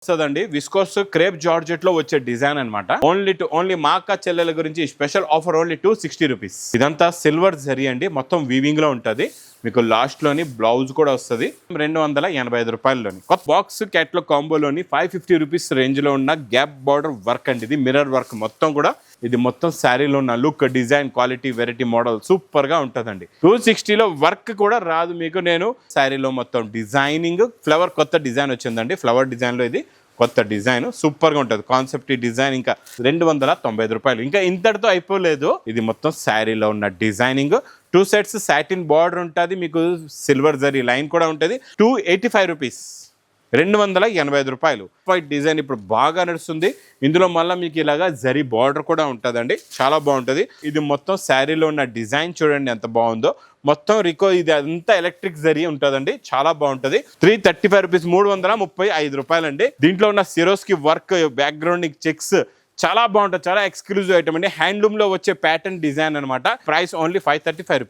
వస్తుందండి viscose crepe georgette లో వచ్చే డిజైన్ అన్నమాట. ఓన్లీ మా అక్క చెల్లెల గురించి స్పెషల్ ఆఫర్ ఓన్లీ 260 రూపీస్. ఇదంతా సిల్వర్ జరీ అండి, మొత్తం వీవింగ్ లో ఉంటది. మీకు లాస్ట్ లోని బ్లౌజ్ కూడా వస్తుంది 285 రూపాయల్లోని. కొత్త బాక్స్ క్యాట్లో కాంబోలోని 550 రూపీస్ రేంజ్ లో ఉన్న గ్యాప్ బార్డర్ వర్క్ అండి. ఇది మిర్రర్ వర్క్ మొత్తం కూడా. ఇది మొత్తం శారీలో ఉన్న look, design, quality, variety, model super గా ఉంటుందండి. 260లో వర్క్ కూడా రాదు మీకు. నేను శారీలో మొత్తం డిజైనింగ్ ఫ్లవర్ కొత్త డిజైన్ వచ్చిందండి. ఫ్లవర్ డిజైన్ లో ఇది కొత్త డిజైన్ సూపర్ గా ఉంటుంది. కాన్సెప్ట్ డిజైన్ ఇంకా 295 రూపాయలు. ఇంకా ఇంతటితో అయిపోలేదు. ఇది మొత్తం శారీలో ఉన్న డిజైనింగ్. 2 సెట్స్ సాటిన్ బార్డర్ ఉంటుంది, మీకు సిల్వర్ జరీ లైన్ కూడా ఉంటుంది. 285 రూపీస్, 285 రూపాయలు. వైట్ డిజైన్ ఇప్పుడు బాగా నడుస్తుంది. ఇందులో మళ్ళీ మీకు ఇలాగా జరీ బార్డర్ కూడా ఉంటుందండి, చాలా బాగుంటుంది. ఇది మొత్తం శారీలో ఉన్న డిజైన్ చూడండి ఎంత బాగుందో. మొత్తం ఇది అంతా ఎలక్ట్రిక్ జరీ ఉంటుందండి, చాలా బాగుంటుంది. 335 రూపీస్, 335 రూపాయలండి. దీంట్లో ఉన్న సిరోస్కి వర్క్, బ్యాక్గ్రౌండ్ చెక్స్ చాలా బాగుంటుంది. చాలా ఎక్స్క్లూజివ్ ఐటమ్ అండి. హ్యాండ్లూమ్ లో వచ్చే ప్యాటర్న్ డిజైన్ అనమాట. Price only 535 rupees.